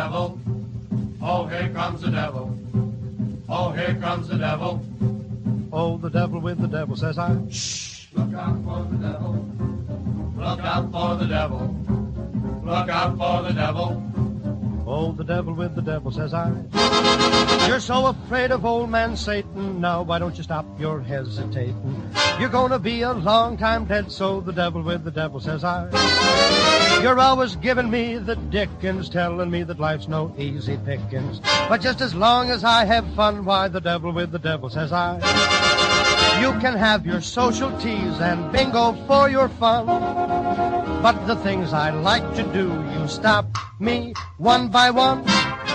devil. Oh, here comes the devil. Oh, here comes the devil. Oh, the devil with the devil, says I. Shh, look out for the devil. Look out for the devil. Look out for the devil. Oh, the devil with the devil, says I. You're so afraid of old man Satan, now why don't you stop your hesitating? You're gonna be a long time dead, so the devil with the devil, says I. You're always giving me the dickens, telling me that life's no easy pickings. But just as long as I have fun, why, the devil with the devil, says I. You can have your social teas and bingo for your fun, but the things I like to do, you stop me one by one.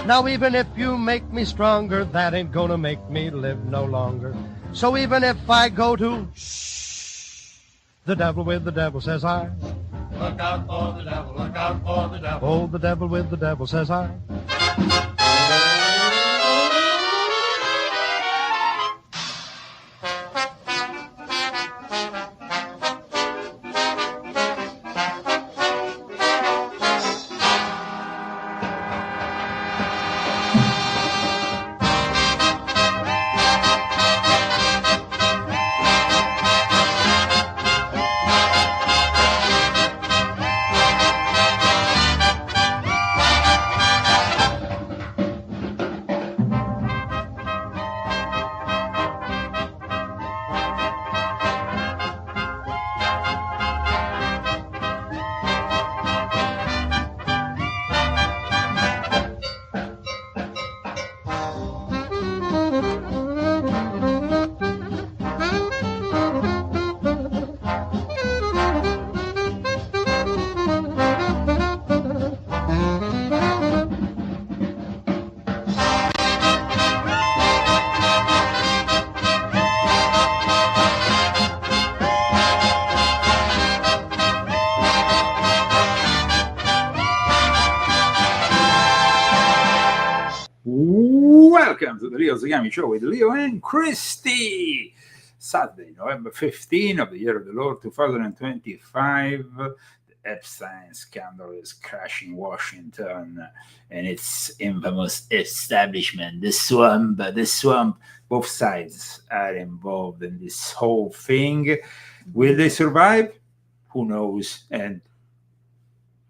Now even if you make me stronger, that ain't gonna make me live no longer. So even if I go to shh, the devil with the devil, says I. Look out for the devil, look out for the devil. Oh, the devil with the devil, says I. Welcome to the Leo Zagami Show with Leo and Christy. Saturday, November 15 of the year of the Lord 2025. The Epstein scandal is crashing Washington and its infamous establishment. The swamp. Both sides are involved in this whole thing. Will they survive? Who knows? And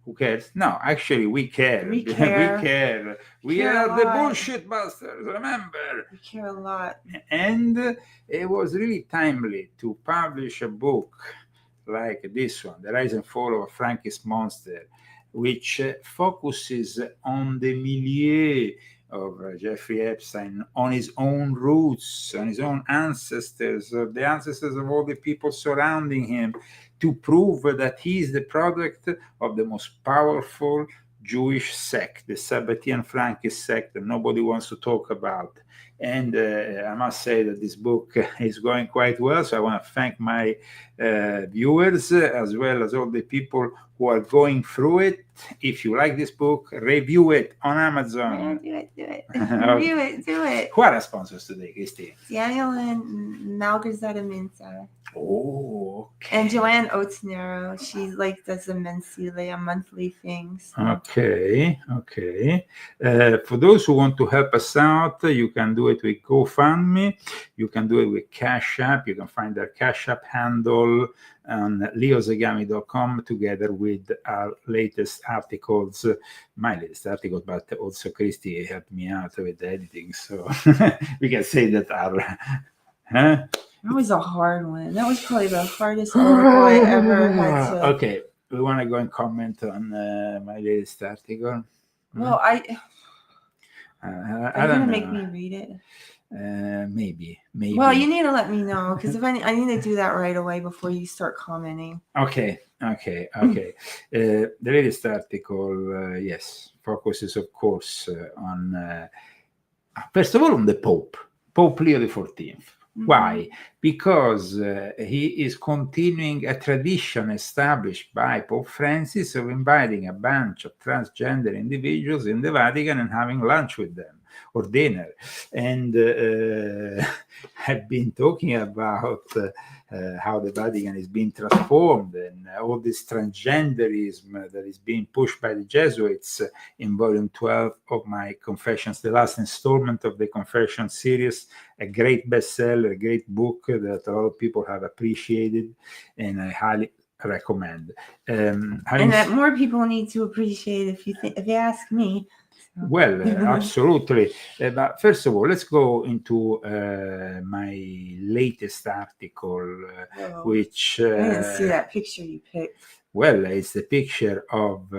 who cares? No, actually, we care. We care. We are the bullshit busters, remember? We care a lot. And it was really timely to publish a book like this one, The Rise and Fall of a Frankist Monster, which focuses on the milieu of Jeffrey Epstein, on his own roots, on his own ancestors, the ancestors of all the people surrounding him, to prove that he is the product of the most powerful Jewish sect, the Sabbatean Frankist sect that nobody wants to talk about. And I must say that this book is going quite well, so I want to thank my viewers as well as all the people who are going through it. If you like this book, review it on Amazon. Yeah, do it. Review it, do it. Who are our sponsors today, Christy? Daniel and Malgorzata Mintza. Oh, okay. And Joanne Otenero. She does the Mensile, a monthly thing. So. Okay. For those who want to help us out, you can do it with GoFundMe. You can do it with Cash App. You can find our Cash App handle on leozagami.com together with our latest articles, my latest articles, but also Christy helped me out with the editing. So we can say that our... That was a hard one. That was probably the hardest article I ever had to... Okay, we want to go and comment on my latest article. Well, are you going to make me read it? Maybe. Well, you need to let me know, because if I need to do that right away before you start commenting. Okay. The latest article, yes, focuses, of course, on, first of all, on the Pope Leo XIV. Why? Because he is continuing a tradition established by Pope Francis of inviting a bunch of transgender individuals in the Vatican and having lunch with them. or dinner. And I've been talking about how the Vatican is being transformed and all this transgenderism that is being pushed by the Jesuits in volume 12 of my Confessions, the last installment of the Confessions series, a great bestseller, a great book that a lot of people have appreciated, and I highly recommend. And that more people need to appreciate, if you ask me. Well, absolutely. But first of all, let's go into my latest article, which... I didn't see that picture you picked. Well, it's the picture of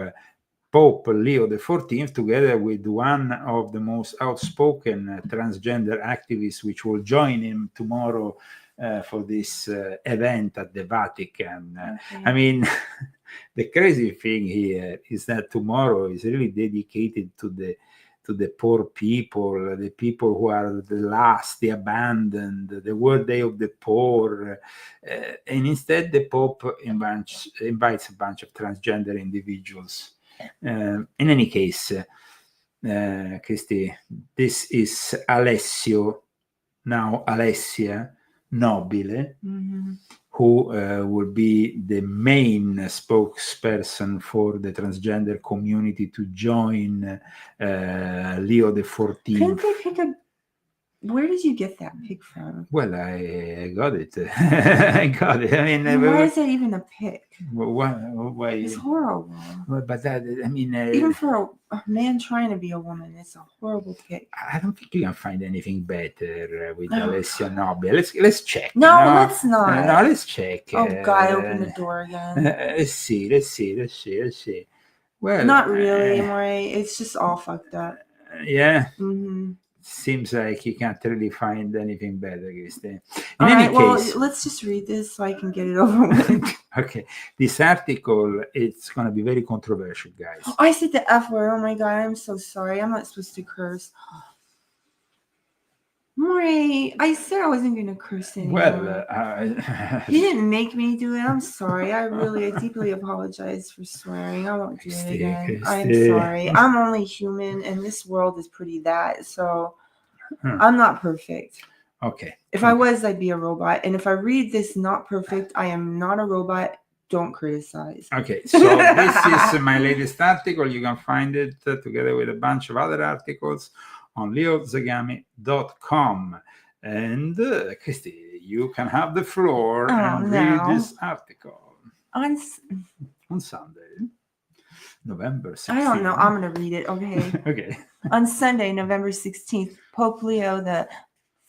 Pope Leo XIV together with one of the most outspoken transgender activists, which will join him tomorrow for this event at the Vatican. Okay. I mean, the crazy thing here is that tomorrow is really dedicated to the poor people, the people who are the last, the abandoned, the World Day of the Poor. And instead, the Pope invites a bunch of transgender individuals. In any case, Christy, this is Alessio, now Alessia Nobile, who will be the main spokesperson for the transgender community to join Leo XIV. Couldn't they pick a... Where did you get that pic from? Well, I got it. I got it. I mean, why is that even a pic? Why? It's horrible. But that, I mean, even for a man trying to be a woman, it's a horrible pic. I don't think you can find anything better with Alessia Nobile. Let's check. No, let's not. No, let's check. Oh God, open the door again. Let's see. Well, not really, Maury. It's just all fucked up. Yeah. Mm-hmm. Seems like you can't really find anything better, Christine. In any case, let's just read this so I can get it over with. Okay, this article, it's going to be very controversial, guys. Oh, I said the F word. Oh my God, I'm so sorry. I'm not supposed to curse. Maury, I said I wasn't going to curse anymore. Well, you didn't make me do it. I'm sorry. I deeply apologize for swearing. I won't do it again. I'm sorry. I'm only human, and this world is pretty that. So I'm not perfect. Okay. If I was, I'd be a robot. And if I read this not perfect, I am not a robot. Don't criticize. Okay, so this is my latest article. You can find it together with a bunch of other articles on leozagami.com. And Christy, you can have the floor and read this article on Sunday, November 16th. I don't know. I'm going to read it. Okay. Okay. On Sunday, November 16th, Pope Leo the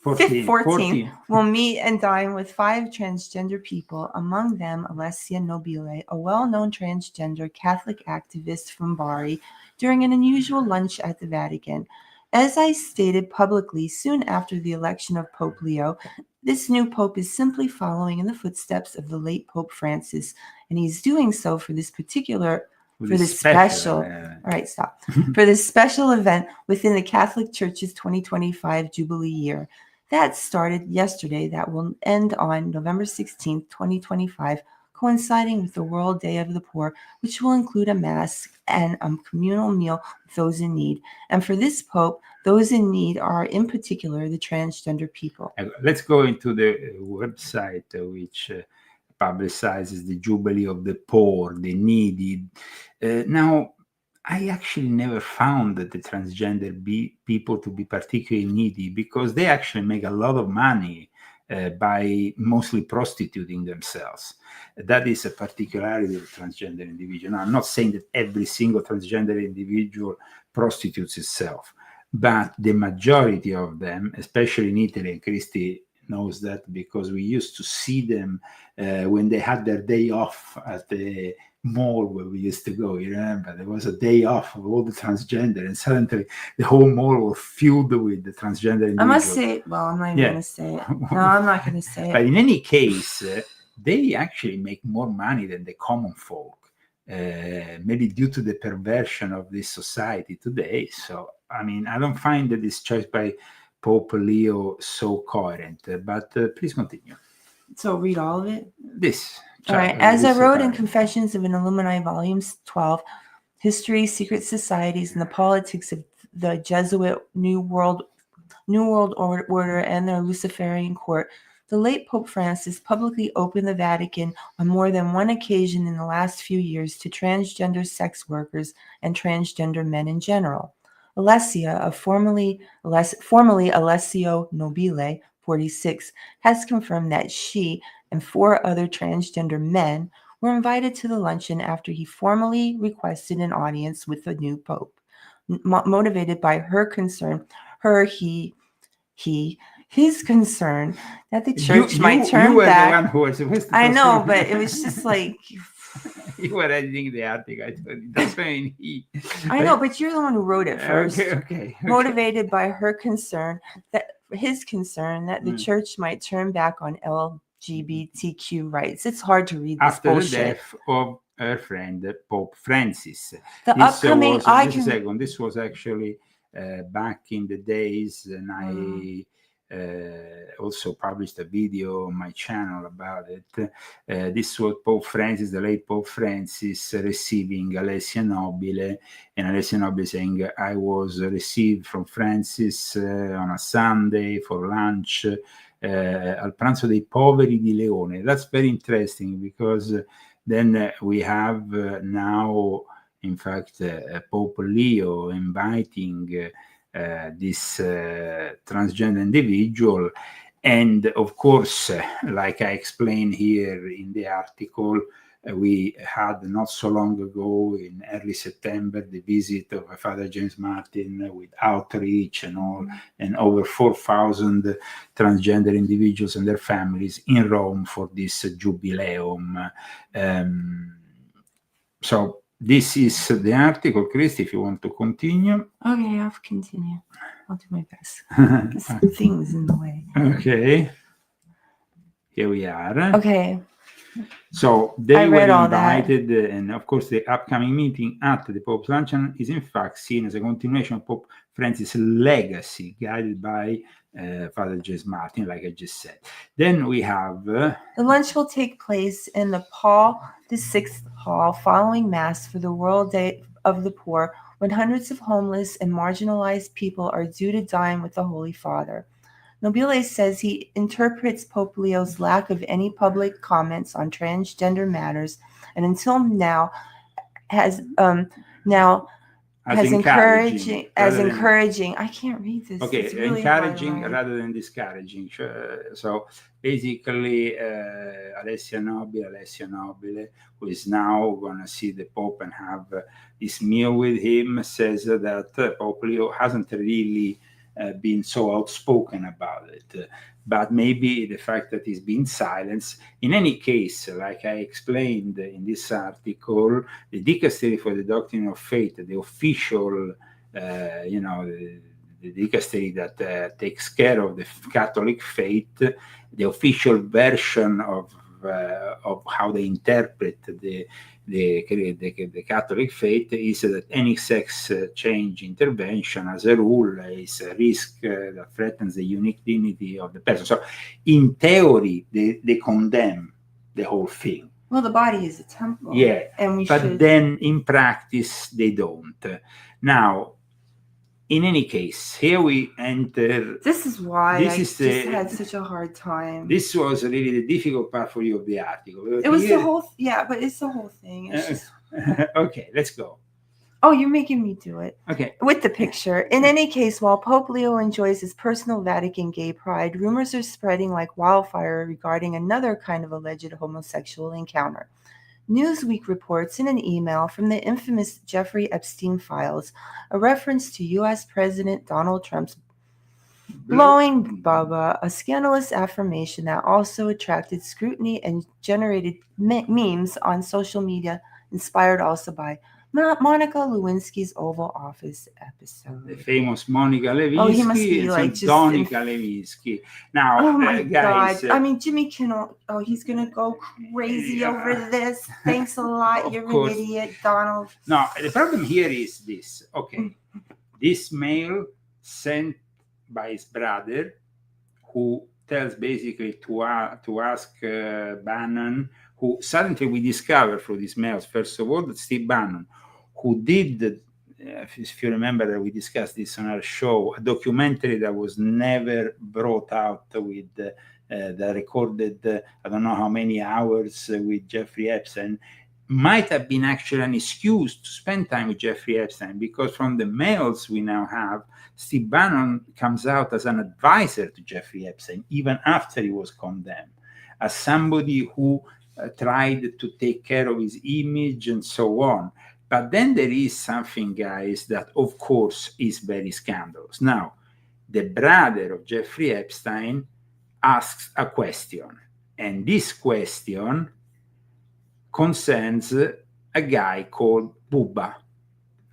14th will meet and dine with 5 transgender people, among them Alessia Nobile, a well-known transgender Catholic activist from Bari, during an unusual lunch at the Vatican. As I stated publicly soon after the election of Pope Leo, this new pope is simply following in the footsteps of the late Pope Francis, and he's doing so for this special event within the Catholic Church's 2025 Jubilee year. That started yesterday, that will end on November 16th, 2025, coinciding with the World Day of the Poor, which will include a mass and a communal meal with those in need. And for this Pope, those in need are in particular the transgender people. Let's go into the website which publicizes the Jubilee of the Poor, the needy. Now, I actually never found the transgender people to be particularly needy, because they actually make a lot of money by mostly prostituting themselves. That is a particularity of transgender individual. Now, I'm not saying that every single transgender individual prostitutes itself, but the majority of them, especially in Italy, and Christy knows that because we used to see them when they had their day off at the mall where we used to go. You remember, there was a day off of all the transgender, and suddenly the whole mall was filled with the transgender individuals. I must say, well, I'm not even going to say it. No, I'm not going to say it. But in any case, they actually make more money than the common folk, maybe due to the perversion of this society today. So, I mean, I don't find that this choice by Pope Leo so coherent, but please continue. So read all of it? All right. As I wrote in Confessions of an Illuminati Volume 12, History, Secret Societies, and the Politics of the Jesuit New World Order and their Luciferian court, the late Pope Francis publicly opened the Vatican on more than one occasion in the last few years to transgender sex workers and transgender men in general. Alessia, formerly Alessio Nobile, 46, has confirmed that she and 4 other transgender men were invited to the luncheon after he formally requested an audience with the new Pope, motivated by her concern, his concern that the church might turn you were back. the one who was supposed to I know, but it was just like you were editing the article. I told you. That's why he. I know, but you're the one who wrote it first. Okay. Motivated by her concern that the church might turn back on LGBTQ rights. It's hard to read this after bullshit. the death of her friend Pope Francis. This was actually back in the days, and I also published a video on my channel about it. This was Pope Francis, the late Pope Francis, receiving Alessia Nobile, and Alessia Nobile saying, I was received from Francis on a Sunday for lunch al pranzo dei poveri di Leone. That's very interesting, because then we have now, in fact, Pope Leo inviting this transgender individual. And of course, like I explained here in the article, we had not so long ago, in early September, the visit of Father James Martin with outreach and all, and over 4,000 transgender individuals and their families in Rome for this jubileum. So this is the article. Christy, if you want to continue. Okay, I'll continue. I'll do my best. Some things in the way. Okay. Here we are. Okay. So they were invited, and of course the upcoming meeting at the Pope's luncheon is in fact seen as a continuation of Pope Francis' legacy, guided by Father James Martin, like I just said. Then we have... the lunch will take place in the Paul VI Hall following Mass for the World Day of the Poor, when hundreds of homeless and marginalized people are due to dine with the Holy Father. Nobile says he interprets Pope Leo's lack of any public comments on transgender matters, and until now has encouraging. I can't read this. Okay, it's really encouraging rather than discouraging. So basically, Alessia Nobile, who is now going to see the Pope and have this meal with him, says that Pope Leo hasn't really been so outspoken about it, but maybe the fact that he's been silenced. In any case, like I explained in this article, the Dicastery for the Doctrine of Faith, the official, the dicastery that takes care of the Catholic faith, the official version of how they interpret the Catholic faith is that any sex change intervention, as a rule, is a risk that threatens the unique dignity of the person. So, in theory, they condemn the whole thing. Well, the body is a temple. Yeah, and then in practice they don't. Now, in any case, here we enter. This is why I had such a hard time. This was really the difficult part for you of the article. It was the whole, but it's the whole thing. It's just... Okay, let's go. Oh, you're making me do it. Okay. With the picture. In any case, while Pope Leo enjoys his personal Vatican gay pride, rumors are spreading like wildfire regarding another kind of alleged homosexual encounter. Newsweek reports in an email from the infamous Jeffrey Epstein files a reference to U.S. President Donald Trump's blowing Bubba, a scandalous affirmation that also attracted scrutiny and generated memes on social media, inspired also by Monica Lewinsky's Oval Office episode. The famous Monica Lewinsky. Oh, he must be like just... Donica Lewinsky. Now, oh my guys, God. I mean, Jimmy Kimmel, he's going to go crazy over this. Than's a lot. You're an idiot, Donald. No, the problem here is this. Okay, this mail sent by his brother, who tells basically to ask Bannon, who suddenly we discover through these mails, first of all, that Steve Bannon, who did if you remember, we discussed this on our show, a documentary that was never brought out with that recorded, I don't know how many hours with Jeffrey Epstein, might have been actually an excuse to spend time with Jeffrey Epstein, because from the mails we now have, Steve Bannon comes out as an advisor to Jeffrey Epstein, even after he was condemned, as somebody who tried to take care of his image and so on. But then there is something, guys, that of course is very scandalous. Now, the brother of Jeffrey Epstein asks a question, and this question concerns a guy called Bubba.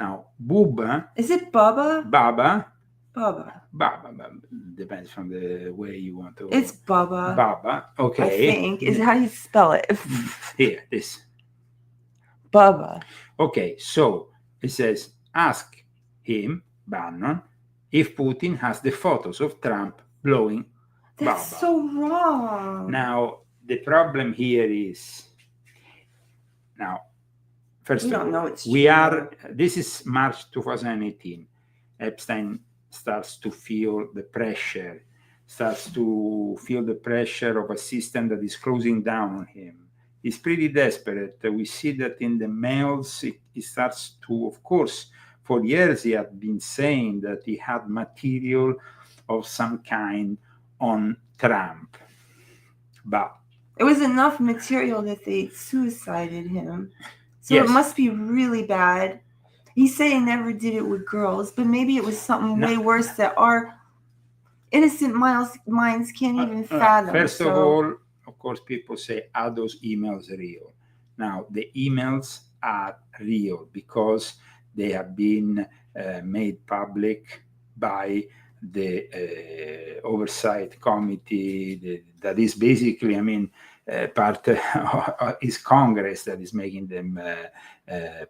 Now, Bubba... Is it Bubba? Baba. Bubba. Depends from the way you want to... It's Bubba. Baba, okay. I think. Is how do you spell it? Here, this. Bubba. Okay, so it says, ask him, Bannon, if Putin has the photos of Trump blowing That's Baba. so wrong. Now, the problem here is... Now, first We of don't know all, it's we true. are... This is March 2018. Epstein starts to feel the pressure, of a system that is closing down on him. He's pretty desperate. We see that in the mails. He starts to, of course, for years he had been saying that he had material of some kind on Trump. But it was enough material that they suicided him. So yes. It must be really bad. He said he never did it with girls, but maybe it was something way worse that our innocent minds can't even fathom. First of all, of course, people say, are those emails real? Now, the emails are real because they have been made public by the oversight committee that is basically, part is Congress that is making them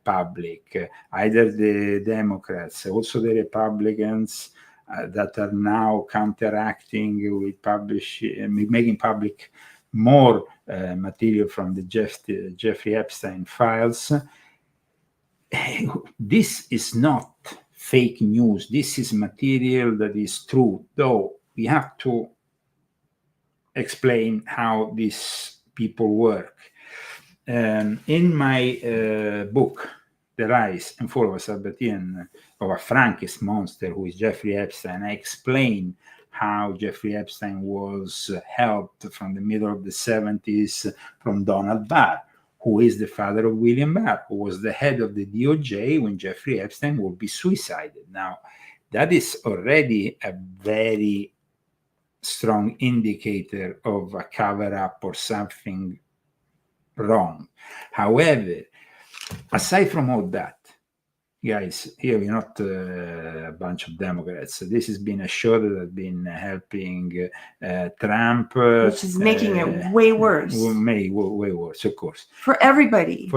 public. Either the Democrats, also the Republicans that are now counteracting with making public more material from the Jeffrey Epstein files. This is not fake news. This is material that is true, though we have to explain how these people work. In my book, The Rise and Fall of a Sabbatean, of a Frankist monster who is Jeffrey Epstein, I explain how Jeffrey Epstein was helped from the middle of the 70s from Donald Barr, who is the father of William Barr, who was the head of the DOJ when Jeffrey Epstein would be suicided. Now, that is already a very strong indicator of a cover-up or something wrong. However, aside from all that, guys, here we're not a bunch of Democrats. This has been a show that has been helping Trump. Which is making it way worse. Way worse, of course. For everybody.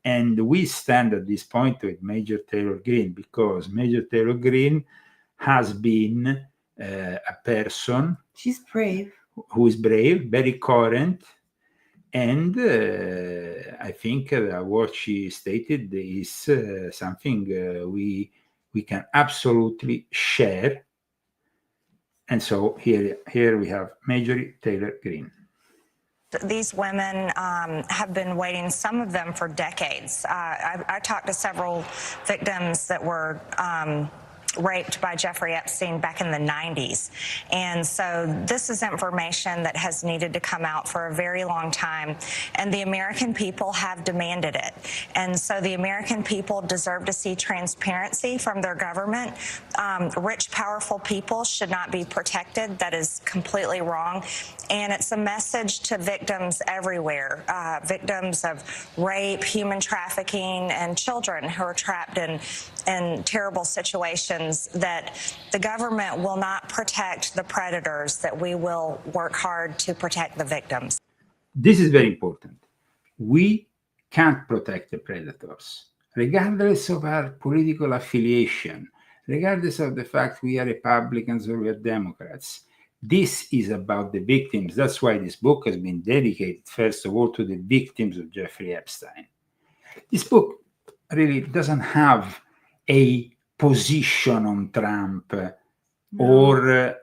And we stand at this point with Major Taylor Greene, because Major Taylor Greene has been a person. She's brave. Who is brave, very current. And I think what she stated is something we can absolutely share. And so here we have Major Taylor Greene. These women have been waiting, some of them for decades. I talked to several victims that were raped by Jeffrey Epstein back in the 90s. And so this is information that has needed to come out for a very long time. And the American people have demanded it. And so the American people deserve to see transparency from their government. Rich, powerful people should not be protected. That is completely wrong. And it's a message to victims everywhere, victims of rape, human trafficking, and children who are trapped in terrible situations, that the government will not protect the predators, that we will work hard to protect the victims. This is very important. We can't protect the predators, regardless of our political affiliation, regardless of the fact we are Republicans or we are Democrats. This is about the victims. That's why this book has been dedicated, first of all, to the victims of Jeffrey Epstein. This book really doesn't have a position on Trump or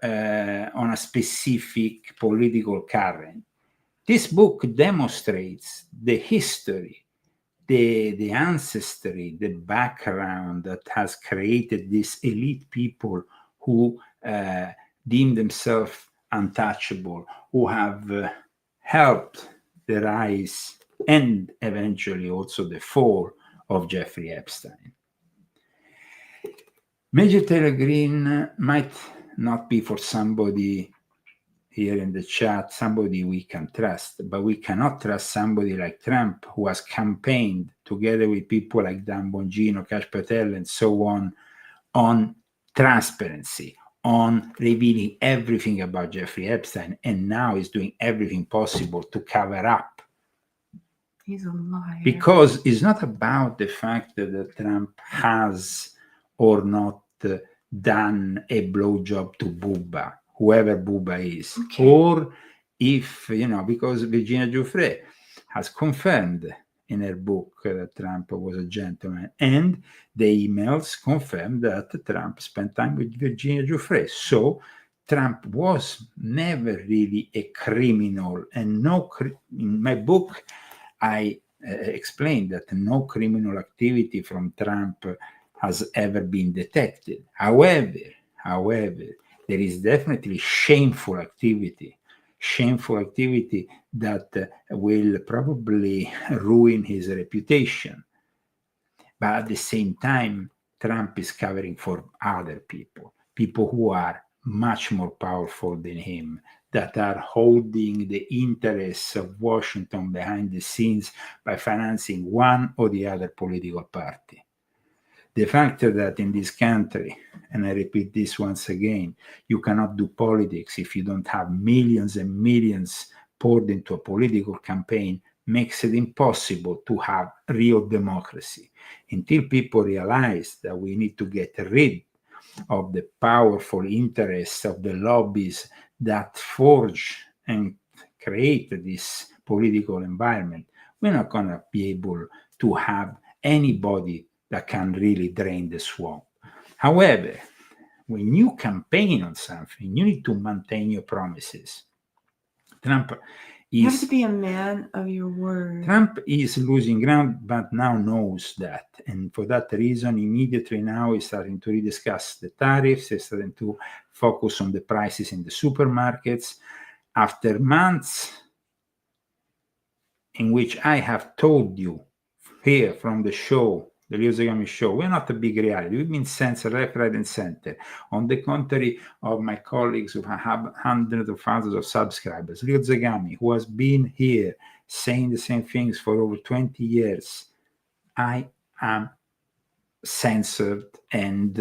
on a specific political current. This book demonstrates the history, the ancestry, the background that has created these elite people who deem themselves untouchable, who have helped the rise and eventually also the fall of Jeffrey Epstein. Major Taylor Greene might not be for somebody here in the chat, somebody we can trust, but we cannot trust somebody like Trump, who has campaigned together with people like Dan Bongino, Kash Patel, and so on transparency, on revealing everything about Jeffrey Epstein, and now is doing everything possible to cover up. He's a liar. Because it's not about the fact that Trump has or not done a blowjob to Bubba, whoever Bubba is, or if, because Virginia Giuffre has confirmed in her book that Trump was a gentleman, and the emails confirmed that Trump spent time with Virginia Giuffre. So Trump was never really a criminal, and in my book, I explained that no criminal activity from Trump has ever been detected. However, there is definitely shameful activity that will probably ruin his reputation. But at the same time, Trump is covering for other people who are much more powerful than him, that are holding the interests of Washington behind the scenes by financing one or the other political party. The fact that in this country, and I repeat this once again, you cannot do politics if you don't have millions and millions poured into a political campaign makes it impossible to have real democracy. Until people realize that we need to get rid of the powerful interests of the lobbies that forge and create this political environment, we're not going to be able to have anybody that can really drain the swamp. However, when you campaign on something, you need to maintain your promises. You have to be a man of your word. Trump is losing ground, but now knows that. And for that reason, immediately now he's starting to rediscuss the tariffs. He's starting to focus on the prices in the supermarkets. After months in which I have told you here from the show, the Leo Zagami Show, we're not a big reality. We've been censored left, right, and center. On the contrary of my colleagues who have hundreds of thousands of subscribers, Leo Zagami, who has been here saying the same things for over 20 years, I am censored, and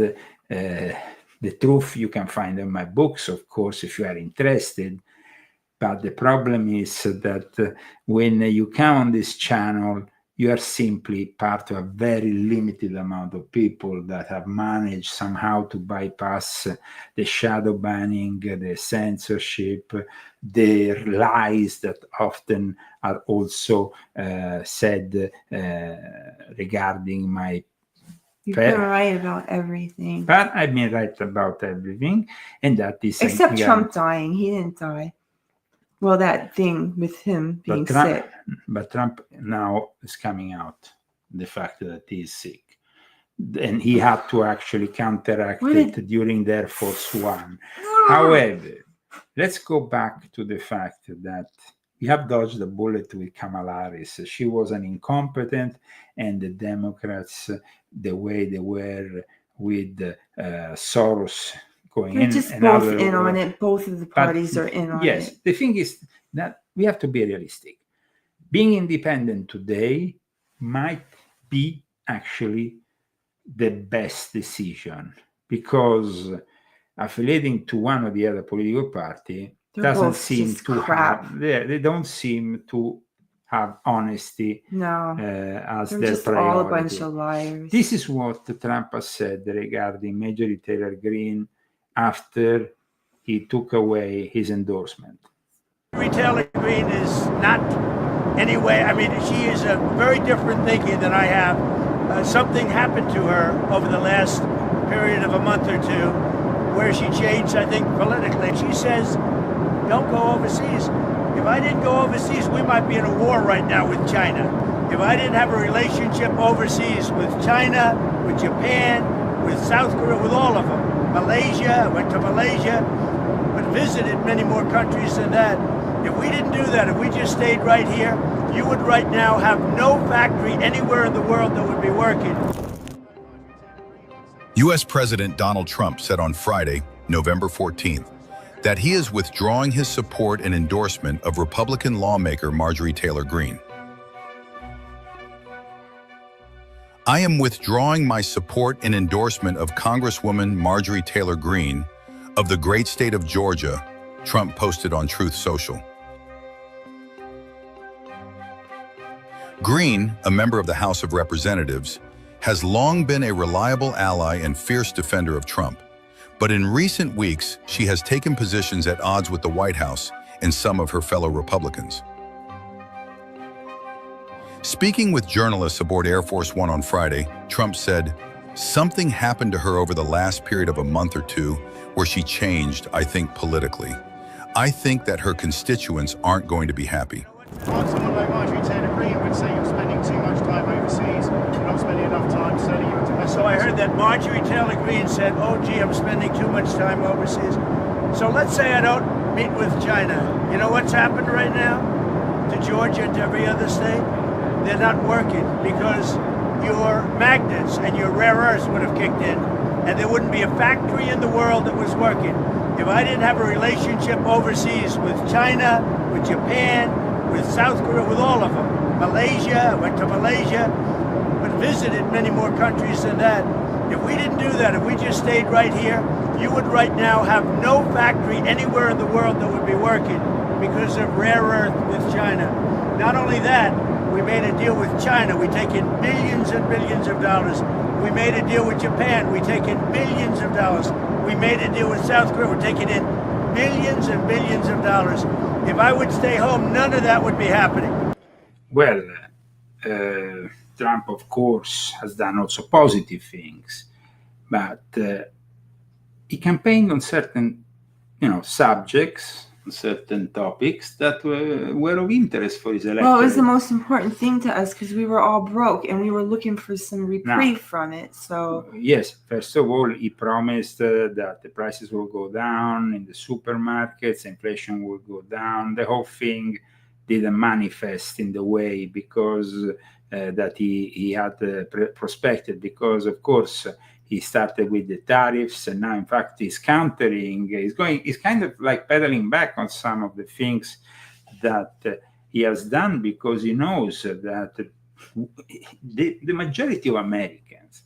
the truth you can find in my books, of course, if you are interested. But the problem is that when you come on this channel, you are simply part of a very limited amount of people that have managed somehow to bypass the shadow banning, the censorship, the lies that often are also said regarding my... You've been right about everything. But I've been right about everything, and that is... Except Trump dying. He didn't die. Well, that thing with him being sick. But Trump now is coming out, the fact that he is sick. And he had to actually counteract it during the Air Force One. However, let's go back to the fact that we have dodged the bullet with Kamala Harris. She was an incompetent, and the Democrats, the way they were with Soros, They're just both in on it. Both of the parties are in on it. Yes, the thing is that we have to be realistic. Being independent today might be actually the best decision, because affiliating to one or the other political party doesn't seem to have. They don't seem to have honesty as their just priority. All a bunch of liars. This is what Trump has said regarding Major Taylor Greene after he took away his endorsement. Taylor Greene is not anyway, I mean, she is a very different thinking than I have. something happened to her over the last period of a month or two where she changed, I think, politically. She says, don't go overseas. If I didn't go overseas, we might be in a war right now with China. If I didn't have a relationship overseas with China, with Japan, with South Korea, with all of them, Malaysia, I went to Malaysia, but visited many more countries than that. If we didn't do that, if we just stayed right here, you would right now have no factory anywhere in the world that would be working. U.S. President Donald Trump said on Friday, November 14th, that he is withdrawing his support and endorsement of Republican lawmaker Marjorie Taylor Greene. I am withdrawing my support and endorsement of Congresswoman Marjorie Taylor Greene of the great state of Georgia, Trump posted on Truth Social. Greene, a member of the House of Representatives, has long been a reliable ally and fierce defender of Trump. But in recent weeks, she has taken positions at odds with the White House and some of her fellow Republicans. Speaking with journalists aboard Air Force One on Friday, Trump said, "Something happened to her over the last period of a month or two where she changed, I think, politically. I think that her constituents aren't going to be happy." Someone like Marjorie Taylor Greene would say you're spending too much time overseas, you're not spending enough time studying your domestic. So I heard that Marjorie Taylor Greene said, oh gee, I'm spending too much time overseas. So let's say I don't meet with China. You know what's happened right now to Georgia and to every other state? They're not working because your magnets and your rare earths would have kicked in and there wouldn't be a factory in the world that was working. If I didn't have a relationship overseas with China, with Japan, with South Korea, with all of them, Malaysia, I went to Malaysia, but visited many more countries than that. If we didn't do that, if we just stayed right here, you would right now have no factory anywhere in the world that would be working because of rare earth with China. Not only that, we made a deal with China. We take in billions and billions of dollars. We made a deal with Japan. We take in billions of dollars. We made a deal with South Korea. We're taking in billions and billions of dollars. If I would stay home, none of that would be happening. Well, Trump, of course, has done also positive things, but he campaigned on certain, subjects, certain topics that were of interest for his electorate. Well, it was the most important thing to us because we were all broke and we were looking for some reprieve from it. So yes, first of all, he promised that the prices will go down in the supermarkets, inflation will go down. The whole thing didn't manifest in the way because that he had prospected, because of course he started with the tariffs, and now in fact he's countering. He's kind of like pedaling back on some of the things that he has done, because he knows that the majority of Americans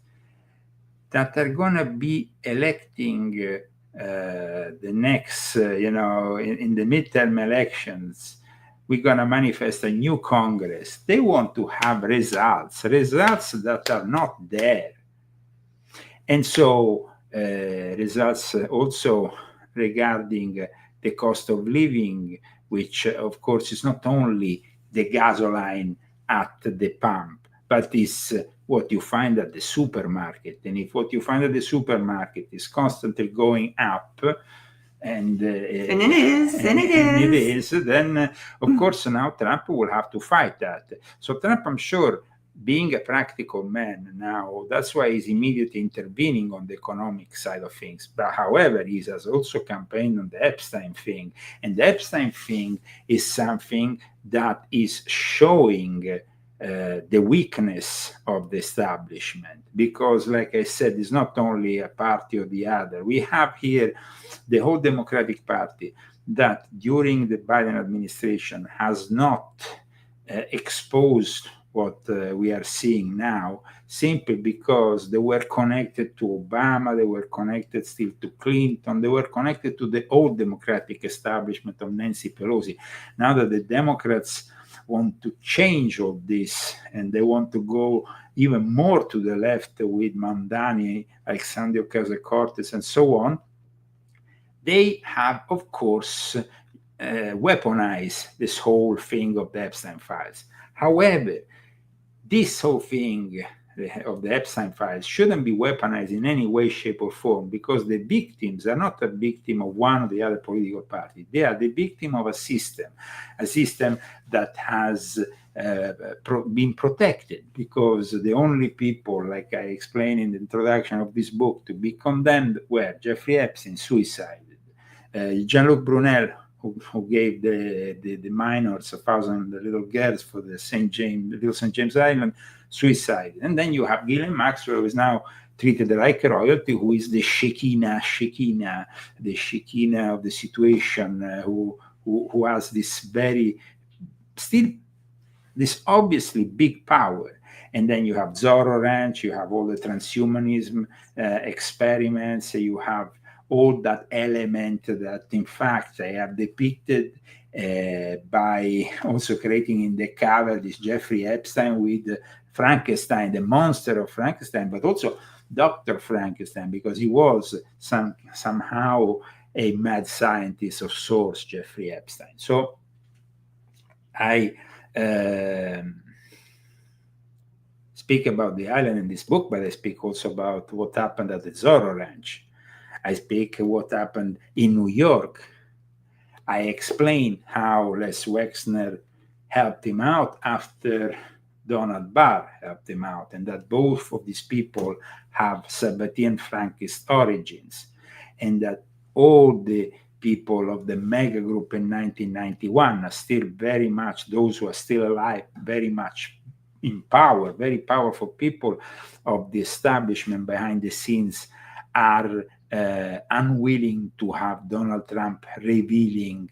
that are going to be electing the next, in the midterm elections, we're going to manifest a new Congress. They want to have results that are not there. And so results also regarding the cost of living, which of course is not only the gasoline at the pump, but is what you find at the supermarket. And if what you find at the supermarket is constantly going up, and it is, then of course now Trump will have to fight that. So Trump, I'm sure, being a practical man now, that's why he's immediately intervening on the economic side of things. But however, he has also campaigned on the Epstein thing. And the Epstein thing is something that is showing the weakness of the establishment. Because, like I said, it's not only a party or the other. We have here the whole Democratic Party that during the Biden administration has not exposed what we are seeing now, simply because they were connected to Obama, they were connected still to Clinton, they were connected to the old Democratic establishment of Nancy Pelosi. Now that the Democrats want to change all this, and they want to go even more to the left with Mamdani, Alexandria Ocasio-Cortez, and so on, they have, of course, weaponized this whole thing of the Epstein files. However, this whole thing of the Epstein files shouldn't be weaponized in any way, shape, or form, because the victims are not a victim of one or the other political party. They are the victim of a system that has been protected, because the only people, like I explained in the introduction of this book, to be condemned were Jeffrey Epstein, suicided, Jean-Luc Brunel, who gave the minors, 1,000 little girls for the little St. James Island, suicide. And then you have Ghislaine Maxwell, who is now treated like royalty, who is the Shekinah of the situation, who has this obviously big power. And then you have Zorro Ranch, you have all the transhumanism experiments, you have all that element that, in fact, I have depicted by also creating in the cover this Jeffrey Epstein with Frankenstein, the monster of Frankenstein, but also Dr. Frankenstein, because he was somehow a mad scientist of sorts, Jeffrey Epstein. So I speak about the island in this book, but I speak also about what happened at the Zorro Ranch. I speak what happened in New York. I explain how Les Wexner helped him out after Donald Barr helped him out, and that both of these people have Sabbatean Frankist origins, and that all the people of the mega group in 1991 are still very much, those who are still alive, very much in power, very powerful people of the establishment behind the scenes, are unwilling to have Donald Trump revealing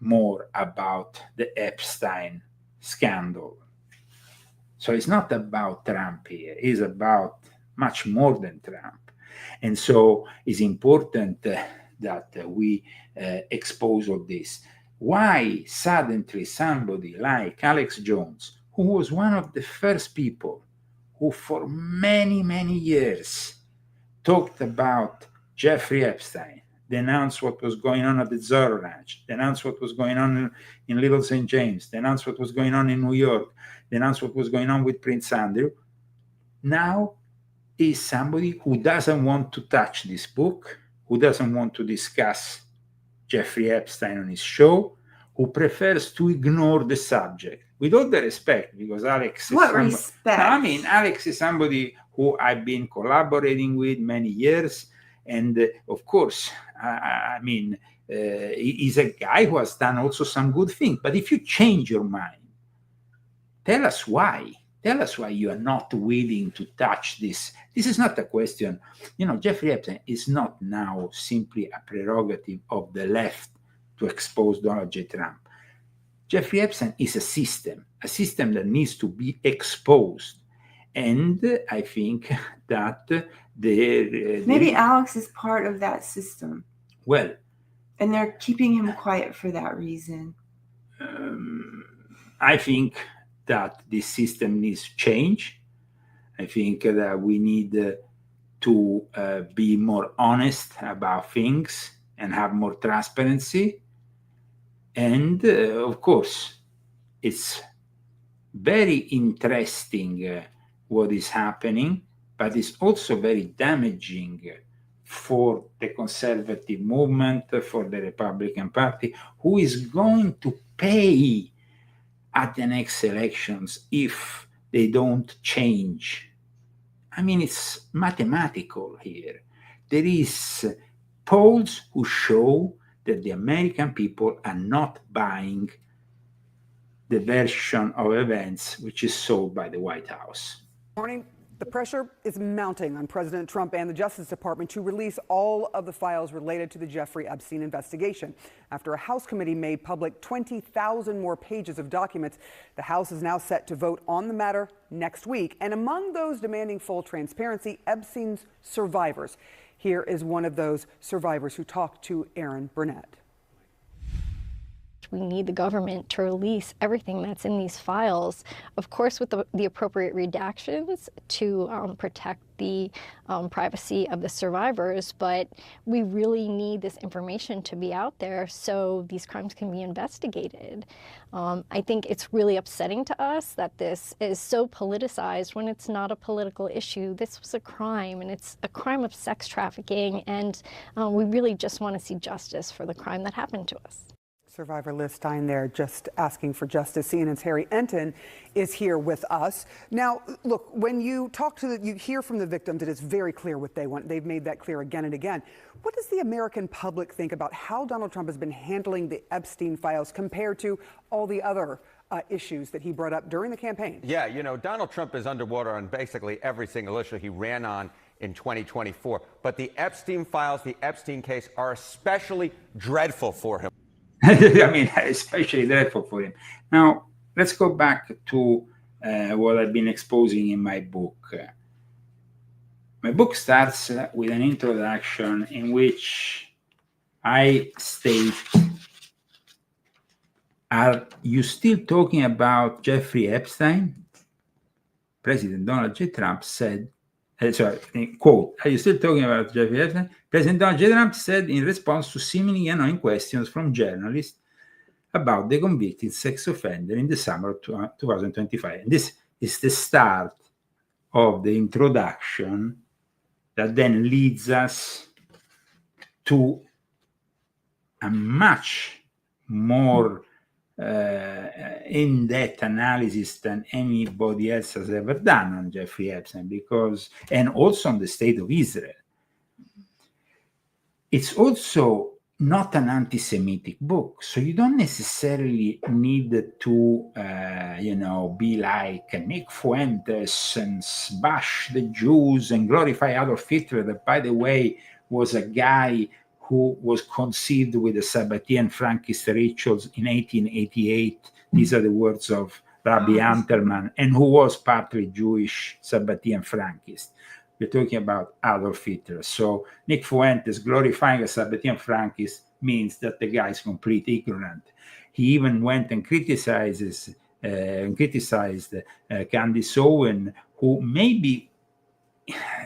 more about the Epstein scandal. So it's not about Trump here, it's about much more than Trump. And so it's important that we expose all this. Why suddenly somebody like Alex Jones, who was one of the first people who for many, many years talked about Jeffrey Epstein, denounced what was going on at the Zorro Ranch, denounced what was going on in Little St. James, denounced what was going on in New York, denounced what was going on with Prince Andrew, now is somebody who doesn't want to touch this book, who doesn't want to discuss Jeffrey Epstein on his show, who prefers to ignore the subject. With all the respect, because Alex is respect? I mean, Alex is somebody who I've been collaborating with many years. And of course, I mean, he's a guy who has done also some good things. But if you change your mind, tell us why. Tell us why you are not willing to touch this. This is not a question. You know, Jeffrey Epstein is not now simply a prerogative of the left to expose Donald J. Trump. Jeffrey Epstein is a system that needs to be exposed. And I think that maybe Alex is part of that system. Well, and they're keeping him quiet for that reason. I think that this system needs change. I think that we need to be more honest about things and have more transparency. And of course, it's very interesting what is happening, but it's also very damaging for the conservative movement, for the Republican Party, who is going to pay at the next elections if they don't change. I mean, it's mathematical here. There is polls who show that the American people are not buying the version of events which is sold by the White House. Morning. The pressure is mounting on President Trump and the Justice Department to release all of the files related to the Jeffrey Epstein investigation. After a House committee made public 20,000 more pages of documents, the House is now set to vote on the matter next week. And among those demanding full transparency, Epstein's survivors. Here is one of those survivors who talked to Aaron Burnett. fact, we need the government to release everything that's in these files, of course with the appropriate redactions to protect the privacy of the survivors, but we really need this information to be out there so these crimes can be investigated. I think it's really upsetting to us that this is so politicized when it's not a political issue. This was a crime, and it's a crime of sex trafficking, and we really just want to see justice for the crime that happened to us. Survivor Liz Stein there, just asking for justice. CNN's Harry Enton is here with us. Now, look, when you talk to you hear from the victims, it is very clear what they want. They've made that clear again and again. What does the American public think about how Donald Trump has been handling the Epstein files compared to all the other issues that he brought up during the campaign? Yeah, you know, Donald Trump is underwater on basically every single issue he ran on in 2024. But the Epstein files, the Epstein case, are especially dreadful for him. I mean, especially dreadful for him. Now, let's go back to what I've been exposing in my book. My book starts with an introduction in which I state, are you still talking about Jeffrey Epstein? President Donald J. Trump said, quote, are you still talking about Jeffrey Epstein? President Donald J. Trump said in response to seemingly annoying questions from journalists about the convicted sex offender in the summer of 2025. And this is the start of the introduction that then leads us to a much more in-depth analysis than anybody else has ever done on Jeffrey Epstein, and also on the state of Israel. It's also not an anti-Semitic book, so you don't necessarily need to, be like Nick Fuentes and bash the Jews and glorify Adolf Hitler, that, by the way, was a guy who was conceived with the Sabbatean Frankist rituals in 1888. These are the words of Rabbi Antelman, and who was partly Jewish Sabbatean Frankist. We're talking about Adolf Hitler. So Nick Fuentes glorifying a Sabbatean Frankist means that the guy is completely ignorant. He even went and criticized Candace Owen, who maybe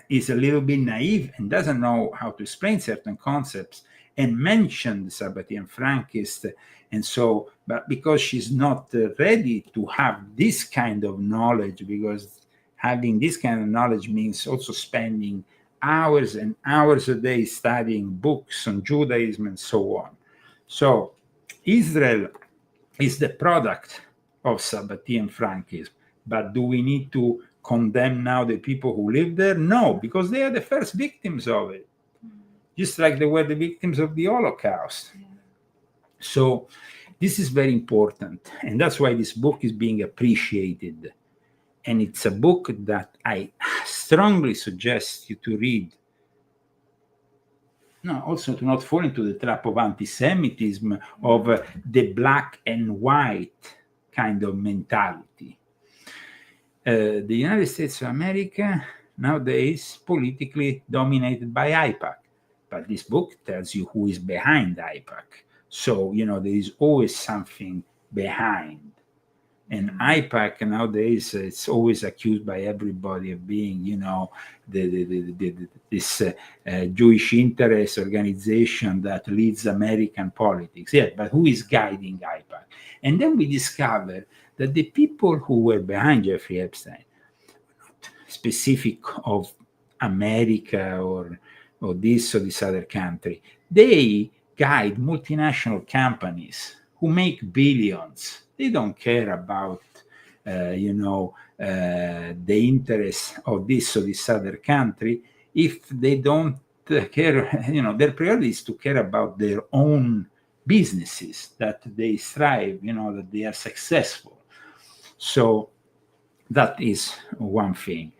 is a little bit naive and doesn't know how to explain certain concepts, and mentioned the Sabbatean Frankist. And so, but because she's not ready to have this kind of knowledge, because having this kind of knowledge means also spending hours and hours a day studying books on Judaism and so on. So Israel is the product of Sabbatean Frankism. But do we need to condemn now the people who live there? No, because they are the first victims of it, just like they were the victims of the Holocaust. So this is very important, and that's why this book is being appreciated. And it's a book that I strongly suggest you to read. No, also to not fall into the trap of anti-Semitism, of the black and white kind of mentality. The United States of America nowadays politically dominated by AIPAC, but this book tells you who is behind AIPAC. So, there is always something behind. And AIPAC nowadays, it's always accused by everybody of being, this Jewish interest organization that leads American politics. Yeah, but who is guiding AIPAC? And then we discover that the people who were behind Jeffrey Epstein were not specific of America or this or this other country. They guide multinational companies who make billions. They don't care about, the interests of this or this other country. If they don't care, their priority is to care about their own businesses, that they thrive, that they are successful. So that is one thing.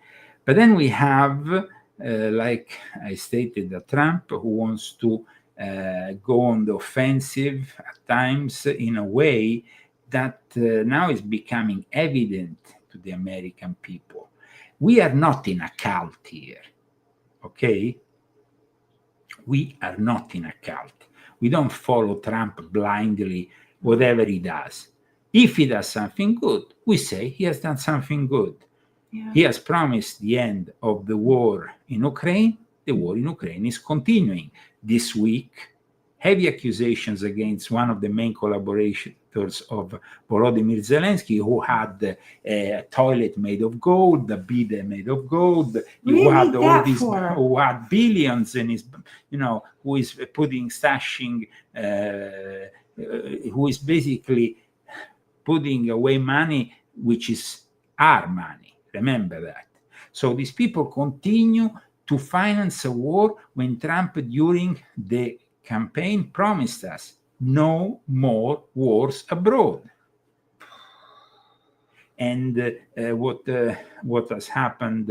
But then we have, like I stated, Trump, who wants to go on the offensive at times in a way that now is becoming evident to the American people. We are not in a cult here, okay? We are not in a cult. We don't follow Trump blindly whatever he does. If he does something good, we say he has done something good. Yeah. He has promised the end of the war in Ukraine. The war in Ukraine is continuing. This week, heavy accusations against one of the main collaborators of Volodymyr Zelensky, who had a toilet made of gold, a bidet made of gold, who had all these, who had billions in his, who is stashing, who is basically putting away money, which is our money. Remember that. So these people continue to finance a war when Trump, during the campaign, promised us no more wars abroad. And what has happened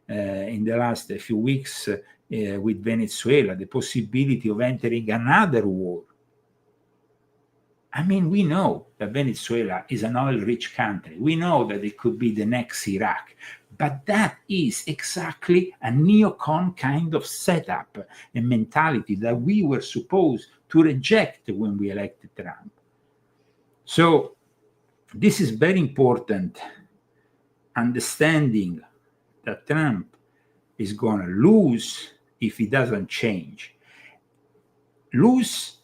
in the last few weeks with Venezuela, the possibility of entering another war. I mean, we know that Venezuela is an oil-rich country. We know that it could be the next Iraq. But that is exactly a neocon kind of setup, a mentality that we were supposed to reject when we elected Trump. So this is very important, understanding that Trump is going to lose if he doesn't change. Lose,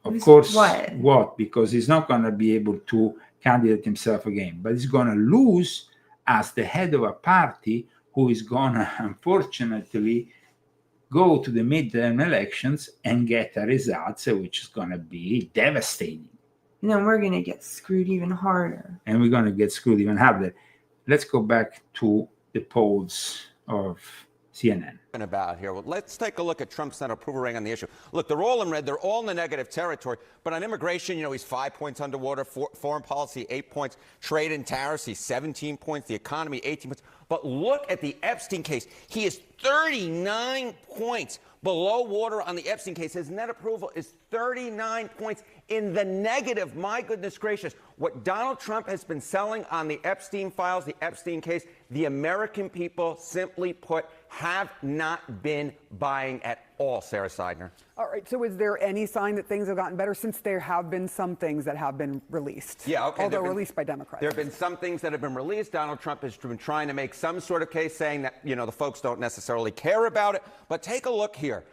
of course, what? Because he's not going to be able to candidate himself again, but he's going to lose as the head of a party who is going to, unfortunately, go to the midterm elections and get a result which is going to be devastating. And then we're going to get screwed even harder. And we're going to get screwed even harder. Let's go back to the polls of CNN. About here. Well, let's take a look at Trump's Senate approval rating on the issue. Look, they're all in red. They're all in the negative territory. But on immigration, he's 5 points underwater. Foreign policy, 8 points. Trade and tariffs, he's 17 points. The economy, 18 points. But look at the Epstein case. He is 39 points below water on the Epstein case. His net approval is 39 points in the negative. My goodness gracious. What Donald Trump has been selling on the Epstein files, the Epstein case, the American people, simply put, have not been buying at all, Sarah Seidner. All right, so is there any sign that things have gotten better since there have been some things that have been released? Yeah, okay. Although released by Democrats. There have been some things that have been released. Donald Trump has been trying to make some sort of case saying that, the folks don't necessarily care about it. But take a look here.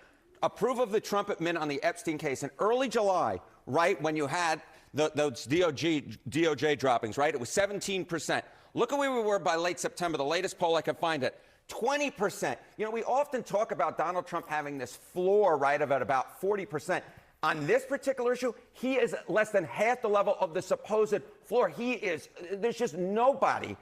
Approve of the Trump admin on the Epstein case in early July, right when you had those DOJ droppings, right? It was 17%. Look at where we were by late September, the latest poll I could find it. 20%. We often talk about Donald Trump having this floor, right, of at about 40%. On this particular issue, he is less than half the level of the supposed floor. There is just nobody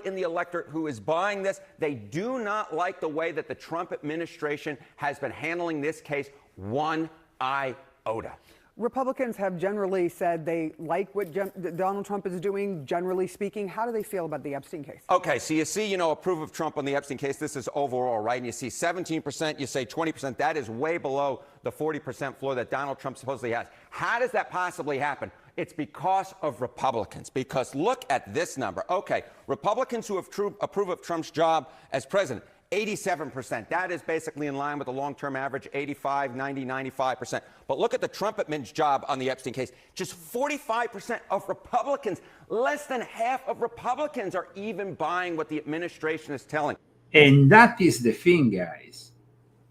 in the electorate who is buying this. They do not like the way that the Trump administration has been handling this case one iota. Republicans have generally said they like what Donald Trump is doing, generally speaking. How do they feel about the Epstein case? Okay, so you see, approve of Trump on the Epstein case. This is overall, right? And you see 17%, you say 20%. That is way below the 40% floor that Donald Trump supposedly has. How does that possibly happen? It's because of Republicans. Because look at this number. Okay, Republicans who approve of Trump's job as president, 87%. That is basically in line with the long-term average, 85, 90, 95%. But look at the Trump admin's job on the Epstein case. Just 45% of Republicans, less than half of Republicans are even buying what the administration is telling. And that is the thing, guys.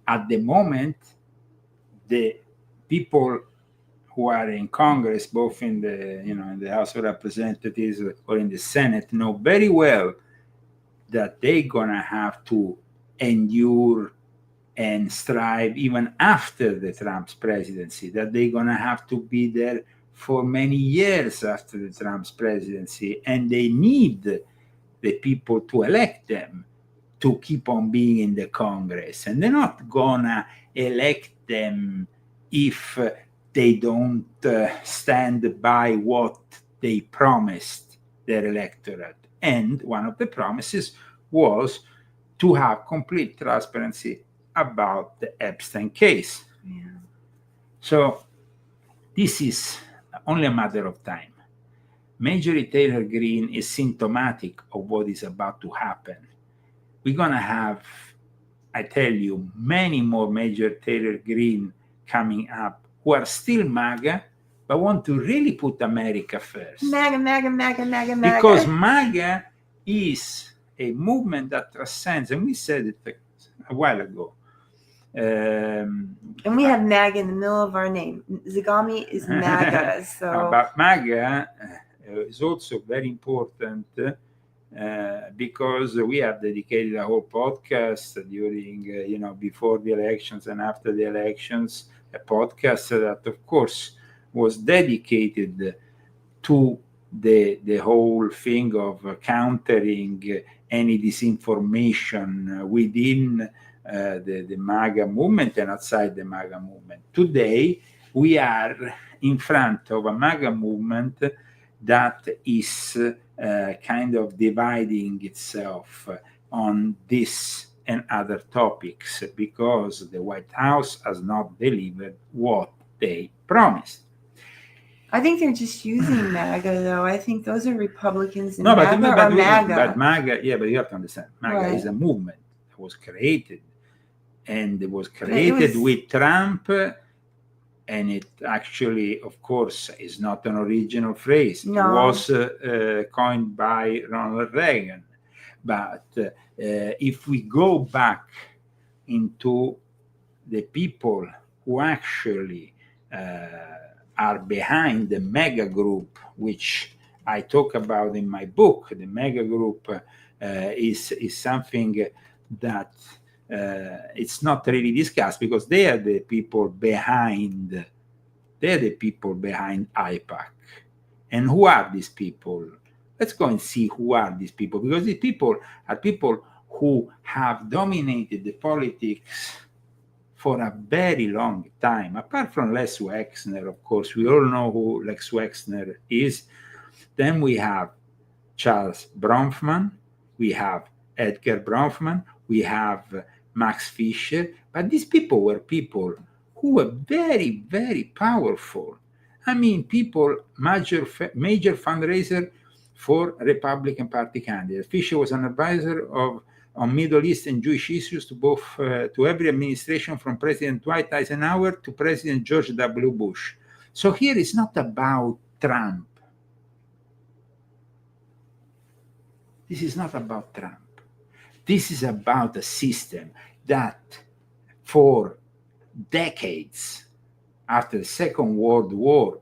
At the moment, the people who are in Congress, both in the, in the House of Representatives or in the Senate, know very well that they're gonna have to endure and strive even after the Trump's presidency, that they're gonna have to be there for many years after the Trump's presidency, and they need the people to elect them to keep on being in the Congress. And they're not gonna elect them if they don't stand by what they promised their electorate. And one of the promises was to have complete transparency about the Epstein case. Yeah. So this is only a matter of time. Marjorie Taylor Greene is symptomatic of what is about to happen. We're going to have, I tell you, many more Marjorie Taylor Greene coming up who are still MAGA, but want to really put America first. MAGA, MAGA, MAGA, MAGA, MAGA. Because MAGA is a movement that transcends, and we said it a while ago. And we have MAGA in the middle of our name. Zagami is MAGA. So. But MAGA is also very important because we have dedicated a whole podcast during, before the elections and after the elections, a podcast that, of course, was dedicated to the whole thing of countering any disinformation within the MAGA movement and outside the MAGA movement. Today, we are in front of a MAGA movement that is kind of dividing itself on this and other topics because the White House has not delivered what they promised. I think they're just using MAGA, though. I think those are Republicans and MAGA. But MAGA, but you have to understand, MAGA is a movement that was created, and it was created with Trump, and it actually, of course, is not an original phrase. No. It was coined by Ronald Reagan. But if we go back into the people who actually are behind the mega group, which I talk about in my book, the mega group is something that it's not really discussed because they are the people behind. They're the people behind IPAC. And who are these people? Let's go and see who are these people, because these people are people who have dominated the politics for a very long time. Apart from Lex Wexner, of course, we all know who Lex Wexner is. Then we have Charles Bronfman, we have Edgar Bronfman, we have Max Fisher. But these people were people who were very, very powerful. I mean, people, major fundraiser for Republican Party candidates. Fisher was an advisor on Middle East and Jewish issues to every administration from President Dwight Eisenhower to President George W. Bush. So here it's not about Trump. This is not about Trump. This is about a system that for decades after the Second World War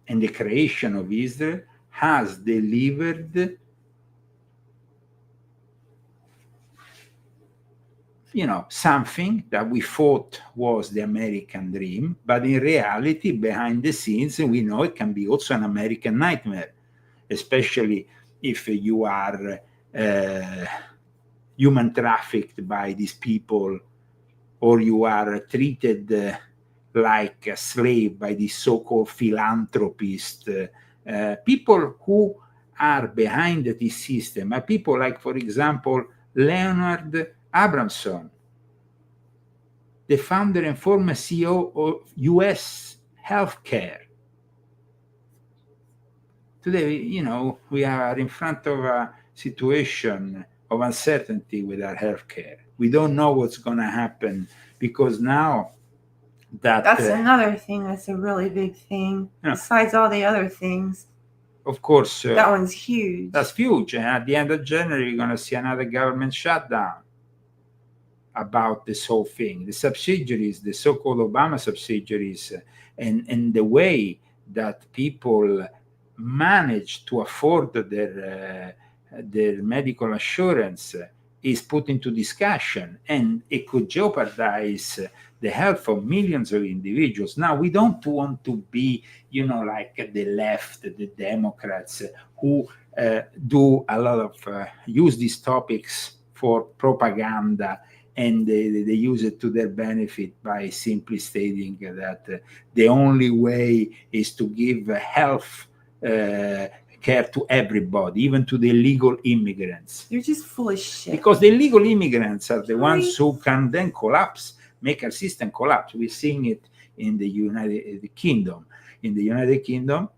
and the creation of Israel has delivered something that we thought was the American dream, but in reality, behind the scenes, we know it can be also an American nightmare, especially if you are human trafficked by these people, or you are treated like a slave by these so-called philanthropists. People who are behind this system are people like, for example, Leonard Abramson, the founder and former CEO of U.S. healthcare. Today, we are in front of a situation of uncertainty with our healthcare. We don't know what's going to happen because now that's another thing that's a really big thing. Besides all the other things. Of course. That one's huge. That's huge. And at the end of January, you're going to see another government shutdown about this whole thing. The subsidiaries, the so-called Obama subsidiaries, and the way that people manage to afford their medical assurance is put into discussion, and it could jeopardize the health of millions of individuals. Now, we don't want to be, like the left, the Democrats, who do a lot of use these topics for propaganda, and they use it to their benefit by simply stating that the only way is to give health care to everybody, even to the illegal immigrants. You're just full of shit. Because the illegal immigrants are the ones who can then make our system collapse. We're seeing it in the United Kingdom. In the United Kingdom,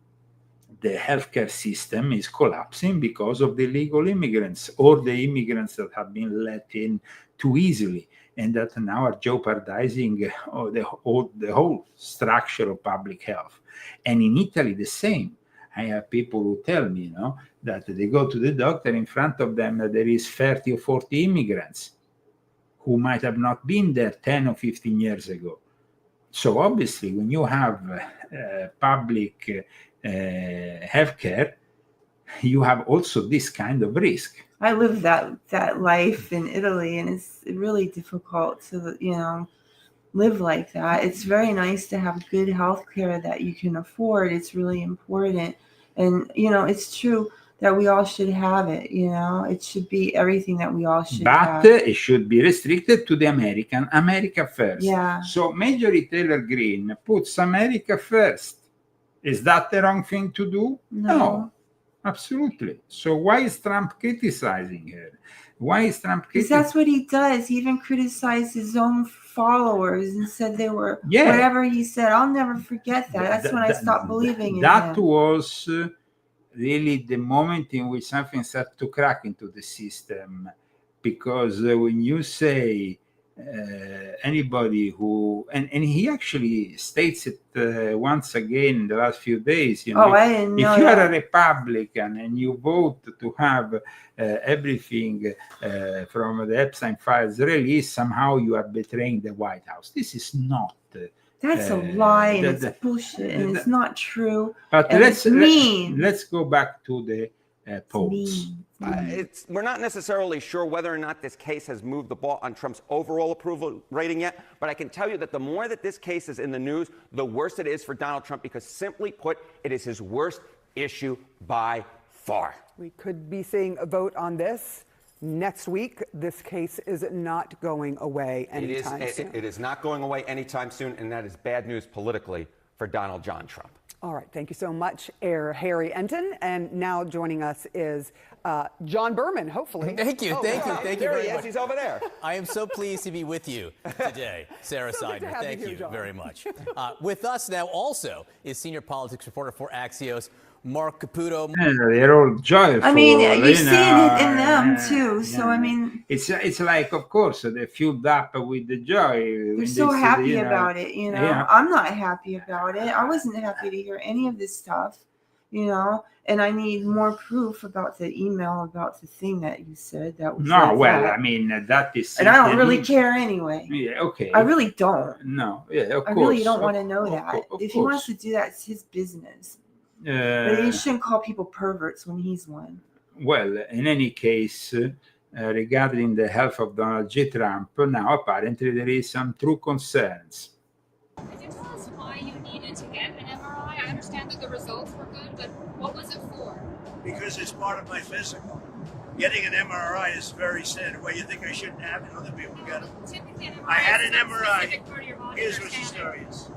the healthcare system is collapsing because of the illegal immigrants or the immigrants that have been let in too easily. and that now are jeopardizing the whole structure of public health. And in Italy, the same. I have people who tell me, that they go to the doctor, in front of them there is 30 or 40 immigrants who might have not been there 10 or 15 years ago. So obviously, when you have public healthcare, you have also this kind of risk. I lived that life in Italy, and it's really difficult to, live like that. It's very nice to have good health care that you can afford. It's really important. And, it's true that we all should have it, It should be everything that we all should have. But it should be restricted to the America first. Yeah. So Major Taylor Greene puts America first. Is that the wrong thing to do? No. Absolutely. So why is Trump criticizing her? Why is Trump criticizing? Because that's what he does. He even criticized his own followers and said they were whatever he said. I'll never forget that. That's when I stopped believing in him. That was really the moment in which something started to crack into the system. Because when you say anybody who, and he actually states it once again in the last few days, I didn't know if you that. are a Republican and you vote to have everything from the Epstein files released, somehow you are betraying the White House. This is not. That's a lie, and it's bullshit, and it's not true. But and it's mean. Let's go back to the polls. We're not necessarily sure whether or not this case has moved the ball on Trump's overall approval rating yet, but I can tell you that the more that this case is in the news, the worse it is for Donald Trump, because simply put, it is his worst issue by far. We could be seeing a vote on this next week. This case is not going away anytime soon. It is not going away anytime soon, and that is bad news politically for Donald John Trump. All right, thank you so much, Air Harry Enton. And now joining us is John Berman, hopefully. Thank you very much. He's over there. I am so pleased to be with you today, Sarah Seidner. Thank you very much. With us now also is senior politics reporter for Axios, Mark Caputo. They're all joyful. I mean, you see it in them too. So I mean, it's like, of course, they're filled up with the joy. They're so happy about it. I'm not happy about it. I wasn't happy to hear any of this stuff. And I need more proof about the email about the thing that you said. That was I mean, that is. And I don't really care anyway. Yeah, okay. I really don't. No, yeah, of course. I really don't want to know that. If he wants to do that, it's his business. But he shouldn't call people perverts when he's one. Well, in any case, regarding the health of Donald J. Trump, now apparently there is some true concerns. Could you tell us why you needed to get an MRI? I understand that the results were good, but what was it for? Because it's part of my physical. Getting an MRI is very sad. Why you think I shouldn't have it? Other people get them. Typically, an MRI I had an is a MRI. specific part of your body. Here's what the story is.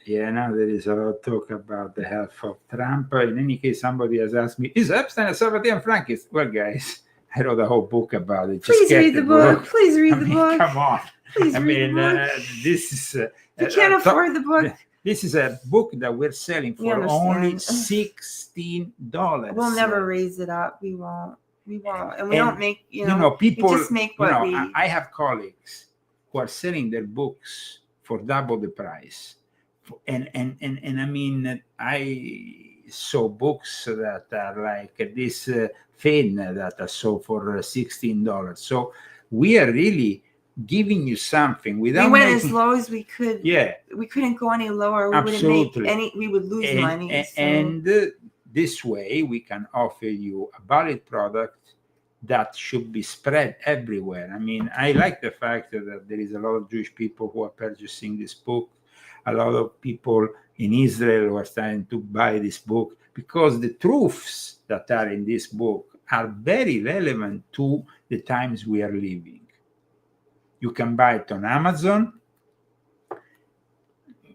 Yeah, now there is a lot of talk about the health of Trump. In any case, somebody has asked me, is Epstein a Sabbatean Frankist? Well, guys, I wrote a whole book about it. Please read the book. Please read the book. Come on. Please read the book. This is... You can't afford the book. This is a book that we're selling for only $16. We'll never raise it up. We won't. And we don't make, people, we just make what we... I have colleagues who are selling their books for double the price. And I mean, I saw books that are like this thin that are sold for $16. So we are really giving you something without. We went as low as we could. Yeah, we couldn't go any lower. We absolutely. wouldn't make any. We would lose money. And this way, we can offer you a valid product that should be spread everywhere. I mean, I like the fact that there is a lot of Jewish people who are purchasing this book. A lot of people in Israel who are starting to buy this book because the truths that are in this book are very relevant to the times we are living. You can buy it on Amazon.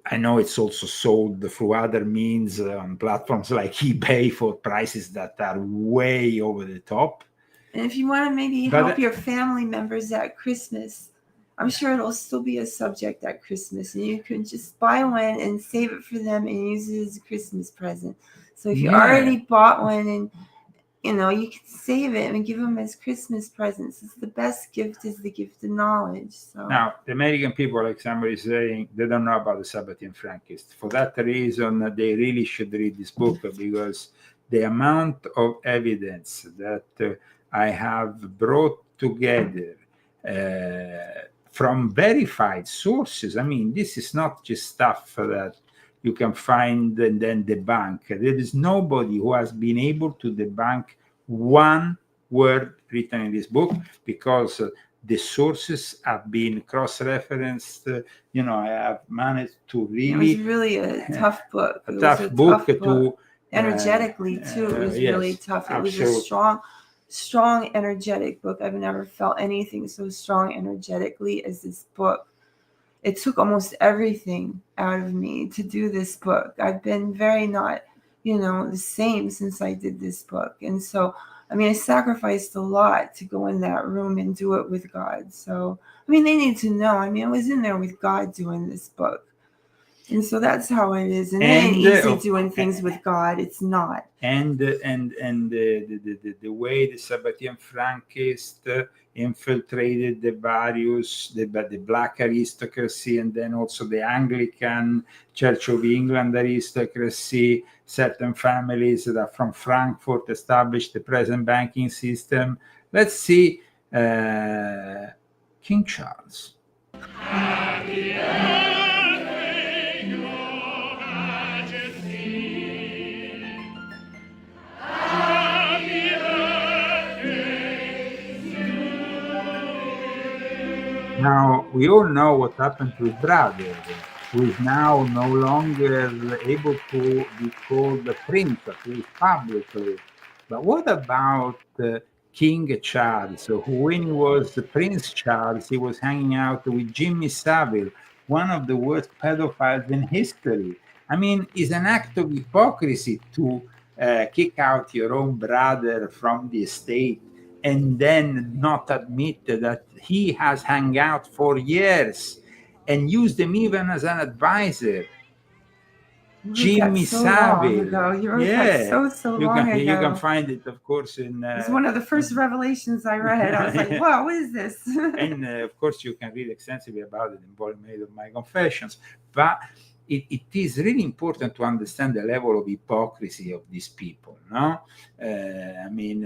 I know it's also sold through other means on platforms like eBay for prices that are way over the top. And if you want to maybe help your family members at Christmas, I'm sure it'll still be a subject at Christmas, and you can just buy one and save it for them and use it as a Christmas present. So if you already bought one, and you can save it and give them as Christmas presents. It's the best gift is the gift of knowledge. So now, the American people, like somebody is saying, they don't know about the Sabbatean Frankists. For that reason, they really should read this book, because the amount of evidence that I have brought together from verified sources. I mean, this is not just stuff that you can find and then debunk. There is nobody who has been able to debunk one word written in this book, because the sources have been cross-referenced. I have managed to really... It was really a tough book. A tough book to... Energetically, too, it was really tough. It was a strong, energetic book. I've never felt anything so strong energetically as this book. It took almost everything out of me to do this book. I've been very not, the same since I did this book. And so, I sacrificed a lot to go in that room and do it with God. So, they need to know. I was in there with God doing this book. And so that's how it is. And it ain't easy doing things with God. It's not. And the way the Sabbatean Frankists infiltrated the black aristocracy, and then also the Anglican Church of England aristocracy, certain families that are from Frankfurt established the present banking system. Let's see King Charles. Now, we all know what happened to his brother, who is now no longer able to be called the prince, at least publicly. But what about King Charles, who, when he was Prince Charles, he was hanging out with Jimmy Savile, one of the worst pedophiles in history? It's an act of hypocrisy to kick out your own brother from the estate and then not admit that he has hung out for years and used them even as an advisor. Jimmy Savile. You can find it, of course, in... it's one of the first revelations I read. I was like, wow, what is this? And, of course, you can read extensively about it in Volume 8 of my Confessions. But it is really important to understand the level of hypocrisy of these people, no?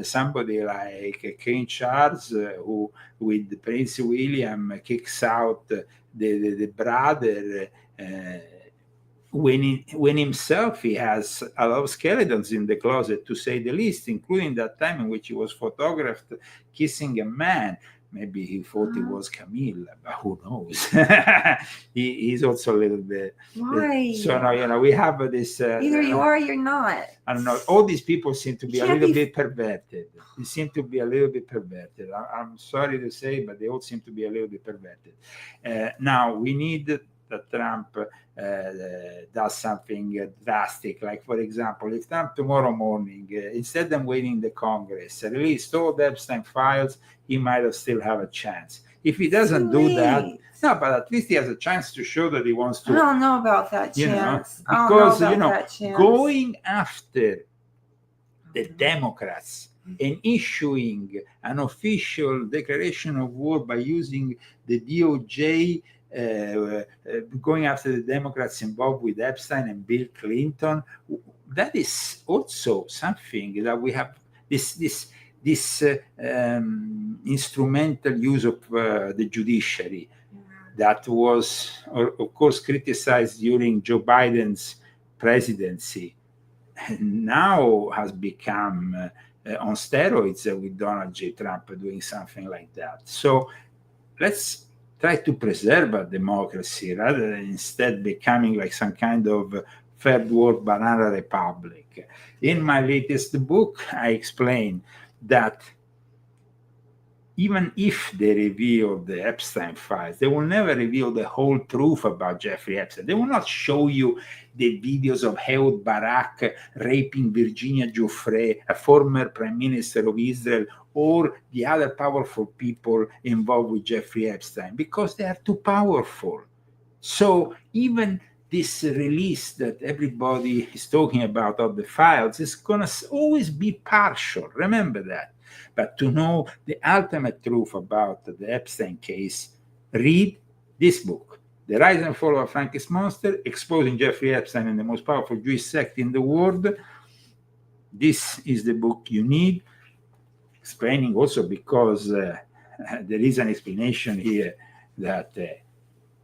Somebody like King Charles, who with Prince William kicks out the brother, when himself he has a lot of skeletons in the closet, to say the least, including that time in which he was photographed kissing a man. Maybe he thought it was Camille, but who knows? He's also a little bit... Why? So now, we have this... either you are or you're not. I don't know. All these people seem to be a little bit perverted. They seem to be a little bit perverted. I'm sorry to say, but they all seem to be a little bit perverted. Now, we need that Trump does something drastic. Like, for example, if Trump tomorrow morning, instead of waiting the Congress, released all the Epstein files, he might have still have a chance. If he doesn't do that, no, but at least he has a chance to show that he wants to. I don't know about that chance. Because, going after the Democrats and issuing an official declaration of war by using the DOJ, going after the Democrats involved with Epstein and Bill Clinton, that is also something that we have this instrumental use of the judiciary that was, of course, criticized during Joe Biden's presidency, and now has become on steroids with Donald J. Trump doing something like that. So let's try to preserve a democracy rather than instead becoming like some kind of third world banana republic. In my latest book, I explain that even if they reveal the Epstein files, they will never reveal the whole truth about Jeffrey Epstein. They will not show you the videos of Ehud Barak raping Virginia Giuffre, a former prime minister of Israel, or the other powerful people involved with Jeffrey Epstein, because they are too powerful. So even this release that everybody is talking about of the files is going to always be partial. Remember that. But to know the ultimate truth about the Epstein case, read this book, The Rise and Fall of a Frankenstein Monster, Exposing Jeffrey Epstein and the Most Powerful Jewish Sect in the World. This is the book you need. Explaining also because there is an explanation here that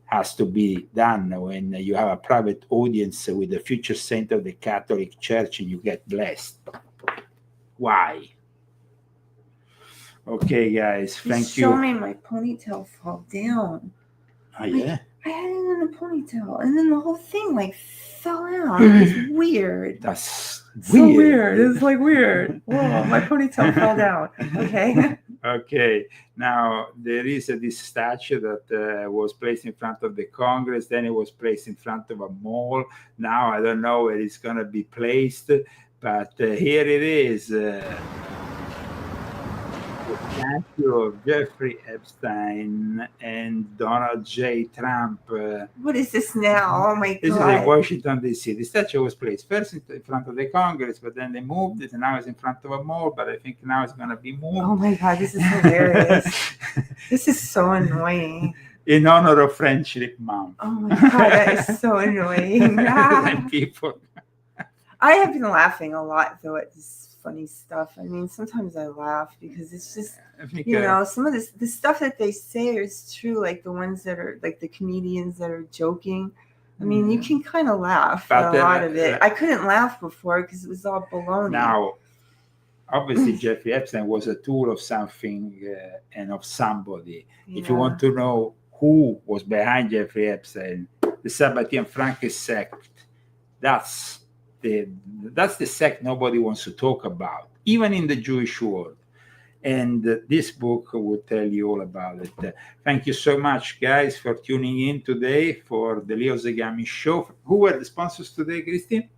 has to be done when you have a private audience with the future saint of the Catholic Church and you get blessed. Why? Okay, guys, thank you. Show me my ponytail fall down. Oh, yeah? I had it in a ponytail, and then the whole thing like fell out. It's weird. That's so weird. It's like weird. Whoa, my ponytail fell down. Okay. Okay. Now there is this statue that was placed in front of the Congress. Then it was placed in front of a mall. Now I don't know where it's going to be placed, but here it is. The statue of Jeffrey Epstein and Donald J. Trump. What is this now? Oh my God. This is in Washington, D.C. The statue was placed first in front of the Congress, but then they moved it, and now it's in front of a mall, but I think now it's going to be moved. Oh my God, this is hilarious. This is so annoying. In honor of Friendship Month. Oh my God, that is so annoying. And people. I have been laughing a lot, though, at this funny stuff. I mean, sometimes I laugh because it's just, you know, some of the stuff that they say is true, like the ones that are, like the comedians that are joking. I mean, you can kind of laugh at a lot of it. I couldn't laugh before because it was all baloney. Now, obviously, Jeffrey Epstein was a tool of something and of somebody. Yeah. If you want to know who was behind Jeffrey Epstein, the Sabbatean Frankist sect, that's the sect nobody wants to talk about, even in the Jewish world. And this book will tell you all about it. Thank you so much, guys, for tuning in today for the Leo Zegami Show. Who were the sponsors today, Christine?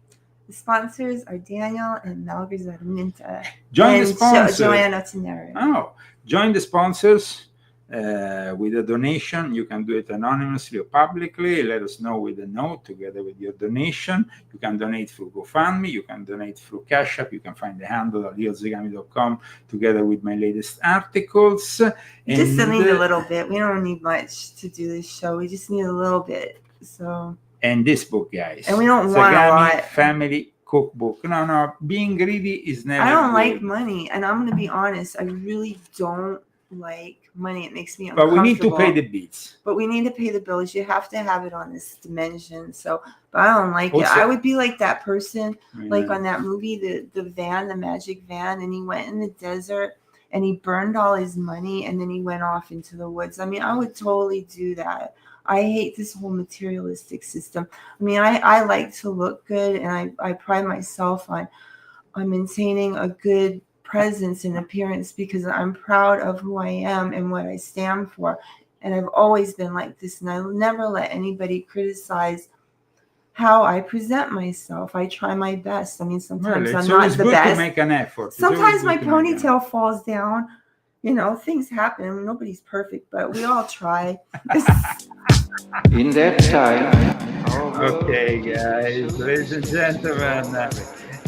The sponsors are Daniel and Malgazar Minta. Join the sponsors. Joanna Tenere. Oh, join the sponsors. With a donation. You can do it anonymously or publicly. Let us know with a note together with your donation. You can donate through GoFundMe. You can donate through Cash App. You can find the handle at leozegami.com together with my latest articles. We just need a little bit. We don't need much to do this show. We just need a little bit. So. And this book, guys. And we don't want a lot. Family Cookbook. No. Being greedy is never. I don't like money, and I'm going to be honest. I really don't like money. It makes me But uncomfortable. we need to pay the bills. But we need to pay the bills. You have to have it on this dimension. So, but I don't like it. I would be like that person, like on that movie, the van, the magic van, and he went in the desert and he burned all his money and then he went off into the woods. I mean, I would totally do that. I hate this whole materialistic system. I mean, I like to look good, and I pride myself on maintaining a good presence and appearance because I'm proud of who I am and what I stand for. And I've always been like this, and I'll never let anybody criticize how I present myself. I try my best. I mean, sometimes I'm not the best. To make an effort. Sometimes my ponytail falls down. You know, things happen. Nobody's perfect, but we all try. In that time. Okay, guys, ladies and gentlemen,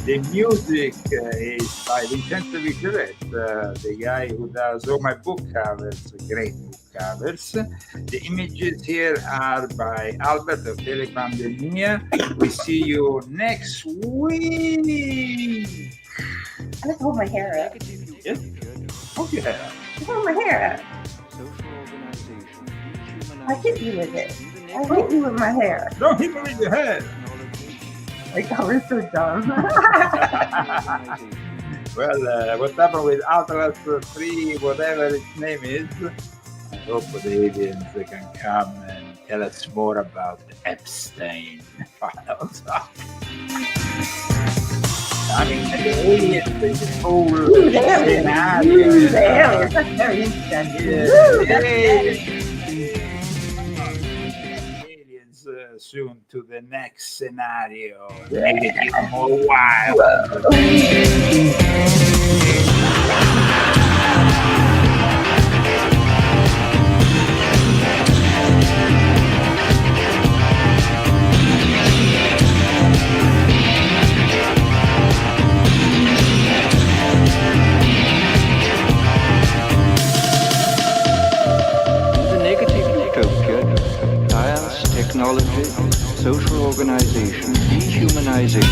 the music is by Vincenzo Viceret, the guy who does all my book covers, great book covers. The images here are by Albert of Telepandemia. We see you next week. I have to hold my hair up. Yes? Hold your hair up. Hold my hair up. I hit you with it. I hit you with my hair. Don't hit me with your head. Like, that was so dumb. Well, what happened with Atlas 3, whatever its name is, I hope the aliens can come and tell us more about the Epstein files. I mean, the aliens, the whole scenario. The aliens, that's very interesting. Aliens soon to the next scenario. Make it even more wild. Technology, social organization, dehumanization.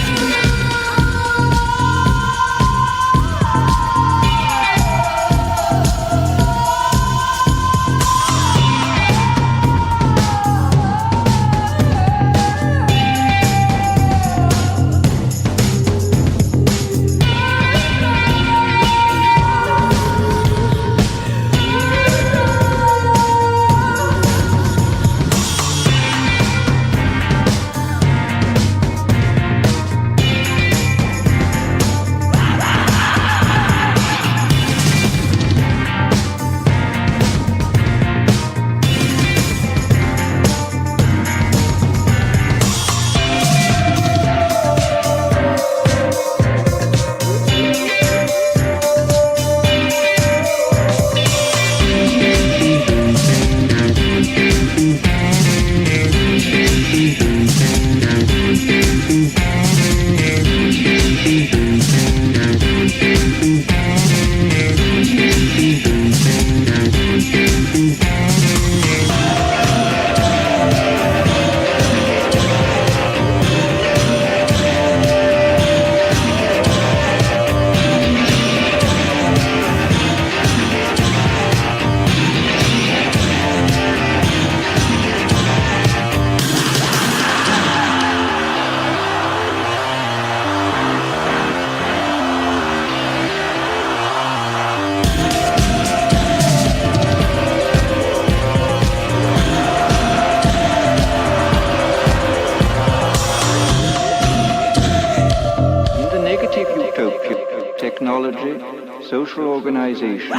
Technology, social organization.